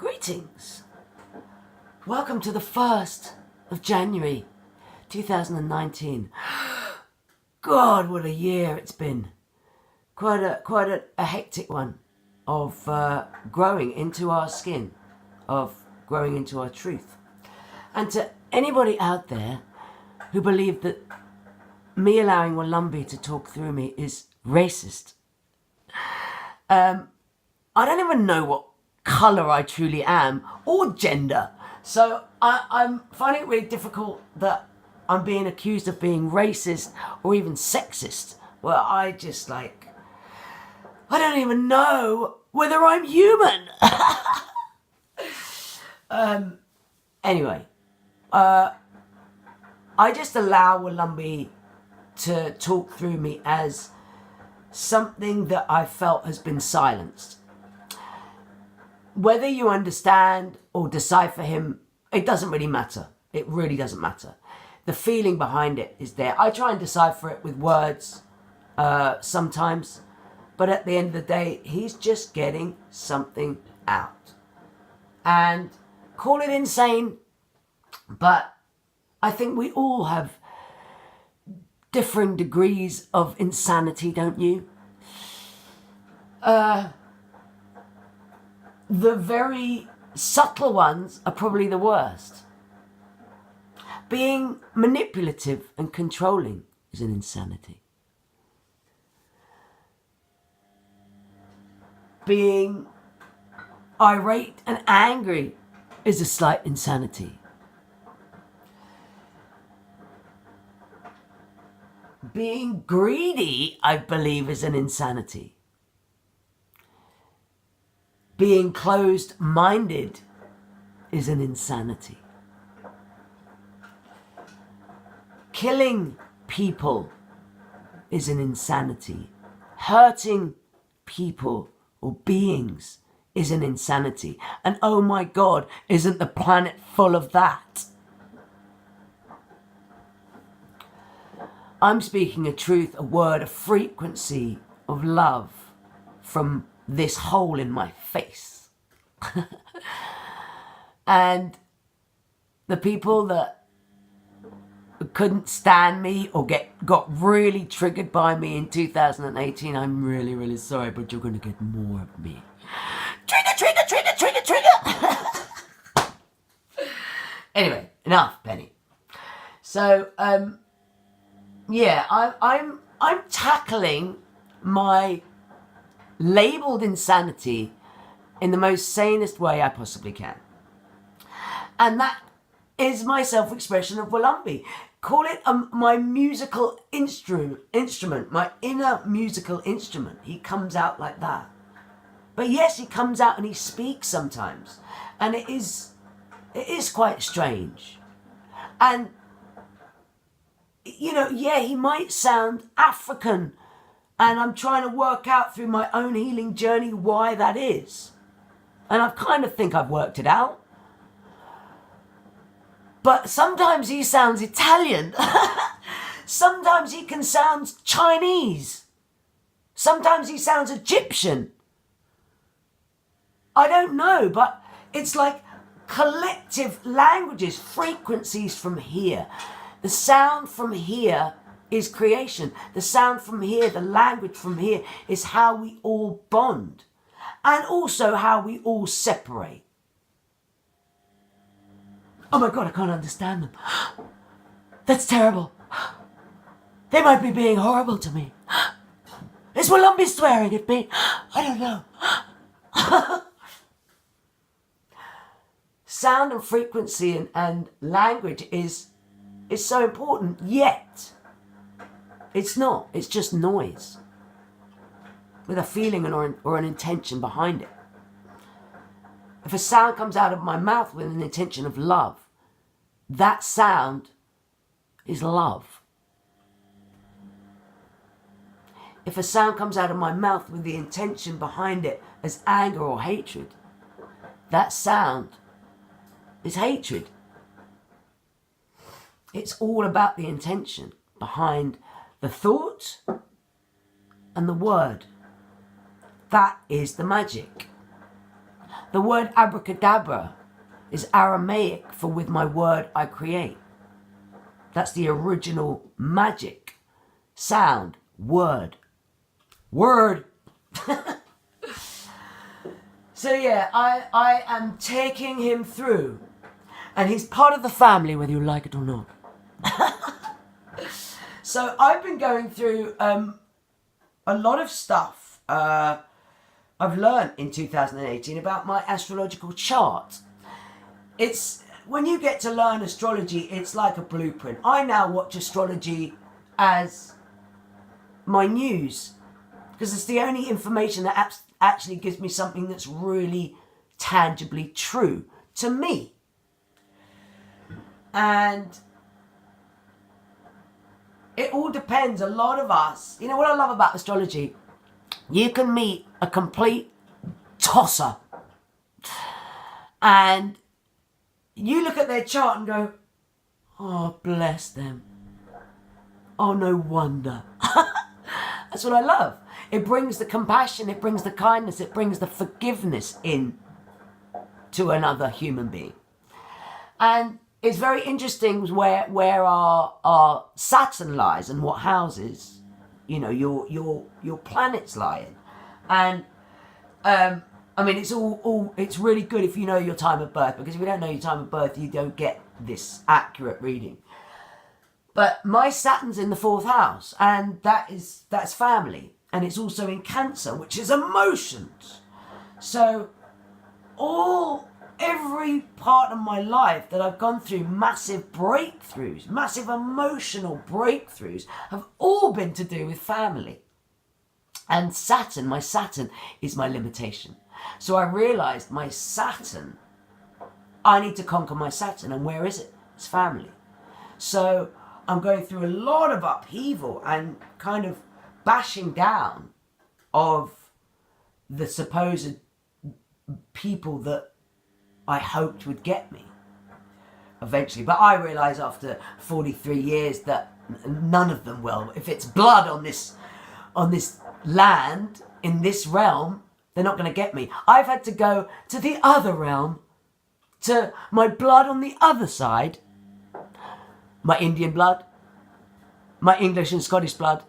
Greetings. Welcome to the 1st of January 2019. God, what a year it's been. Quite a hectic one of growing into our skin, of growing into our truth. And to anybody out there who believed that me allowing Wolambe to talk through me is racist, I don't even know what colour I truly am, or gender. So I'm finding it really difficult that I'm being accused of being racist or even sexist. Well, I don't even know whether I'm human. Anyway, I just allow Wolambe to talk through me as something that I felt has been silenced. Whether you understand or decipher him, it doesn't really matter. It really doesn't matter. The feeling behind it is there. I try and decipher it with words sometimes, but at the end of the day, he's just getting something out. And call it insane, but I think we all have differing degrees of insanity, don't you? The very subtle ones are probably the worst. Being manipulative and controlling is an insanity. Being irate and angry is a slight insanity. Being greedy, I believe, is an insanity. Being closed-minded is an insanity. Killing people is an insanity. Hurting people or beings is an insanity. And oh my God, isn't the planet full of that? I'm speaking a truth, a word, a frequency of love from this hole in my face. And the people that couldn't stand me or got really triggered by me in 2018, I'm really, really sorry, but you're going to get more of me. Trigger, trigger, trigger, trigger, trigger. Anyway, enough, Penny. So, yeah, I'm tackling my labelled insanity in the most sanest way I possibly can. And that is my self-expression of Wolambe. Call it my musical instrument, my inner musical instrument. He comes out like that. But yes, he comes out and he speaks sometimes. And it is quite strange. And, you know, yeah, he might sound African. And I'm trying to work out through my own healing journey why that is. And I kind of think I've worked it out. But sometimes he sounds Italian. Sometimes he can sound Chinese. Sometimes he sounds Egyptian. I don't know, but it's like collective languages, frequencies from here. The sound from here is creation. The sound from here, the language from here is how we all bond. And also how we all separate. Oh my God, I can't understand them. That's terrible. They might be being horrible to me. Is Wolambe swearing at me? I don't know. Sound and frequency and language is so important, yet it's not. It's just noise with a feeling or an intention behind it. If a sound comes out of my mouth with an intention of love, that sound is love. If a sound comes out of my mouth with the intention behind it as anger or hatred, that sound is hatred. It's all about the intention behind the thought and the word. That is the magic. The word abracadabra is Aramaic for with my word I create. That's the original magic sound, word. Word. So yeah, I am taking him through, and he's part of the family whether you like it or not. So I've been going through a lot of stuff I've learned in 2018 about my astrological chart. It's when you get to learn astrology, it's like a blueprint. I now watch astrology as my news, because it's the only information that actually gives me something that's really tangibly true to me. And it all depends. A lot of us, you know what I love about astrology? You can meet a complete tosser and you look at their chart and go, oh, bless them. Oh, no wonder. That's what I love. It brings the compassion, it brings the kindness, it brings the forgiveness in to another human being. And it's very interesting where our Saturn lies and what houses, you know, your planets lie in. And I mean, it's really good if you know your time of birth, because if you don't know your time of birth, you don't get this accurate reading. But my Saturn's in the 4th house, and that's family. And it's also in Cancer, which is emotions. So every part of my life that I've gone through, massive breakthroughs, massive emotional breakthroughs, have all been to do with family. And Saturn, my Saturn, is my limitation. So I realized my Saturn, I need to conquer my Saturn. And where is it? It's family. So I'm going through a lot of upheaval and kind of bashing down of the supposed people that I hoped would get me eventually. But I realise after 43 years that none of them will. If it's blood on this land, in this realm, they're not going to get me. I've had to go to the other realm, to my blood on the other side, my Indian blood, my English and Scottish blood,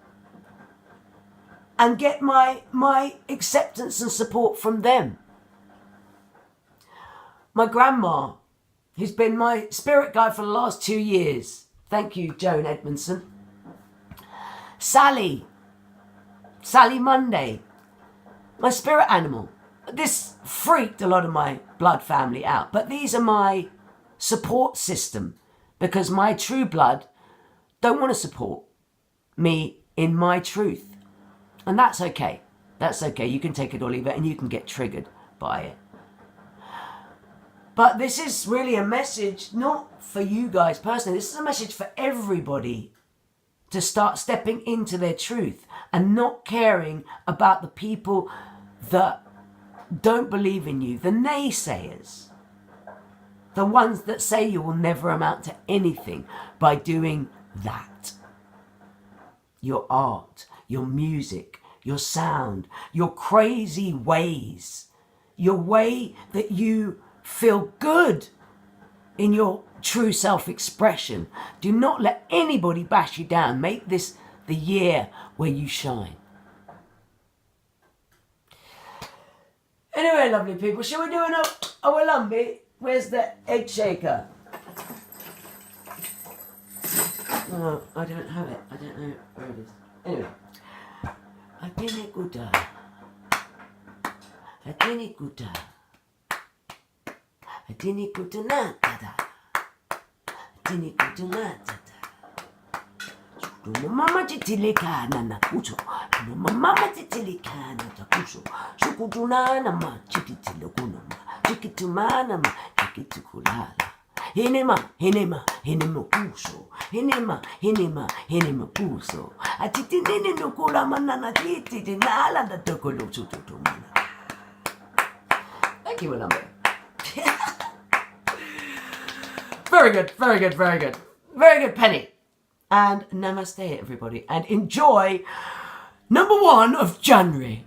and get my acceptance and support from them. My grandma, who's been my spirit guide for the last 2 years. Thank you, Joan Edmondson. Sally Monday, my spirit animal. This freaked a lot of my blood family out, but these are my support system, because my true blood don't want to support me in my truth. And that's okay. That's okay. You can take it or leave it, and you can get triggered by it. But this is really a message, not for you guys personally. This is a message for everybody to start stepping into their truth and not caring about the people that don't believe in you, the naysayers, the ones that say you will never amount to anything by doing that. Your art, your music, your sound, your crazy ways, your way that you feel good in your true self-expression. Do not let anybody bash you down. Make this the year where you shine. Anyway, lovely people, shall we do a Wolambe? Where's the egg shaker? No, I don't have it. I don't know where it is. Anyway. Atinikuta. Atinikuta. Atinikuta natada. Atinikuta natada. Mama titilika na kucho. Mama titilika na kucho. Shukutuna ma chititilokuna. Chikitumana ma chikitukulala. Hinema kuso. Hinema kuso. Atitinini nukula manana tititinala da tokolo tututumana. Thank you, Wolambe. Very good, very good, very good. Very good, Penny. And namaste, everybody. And enjoy number 1 of January.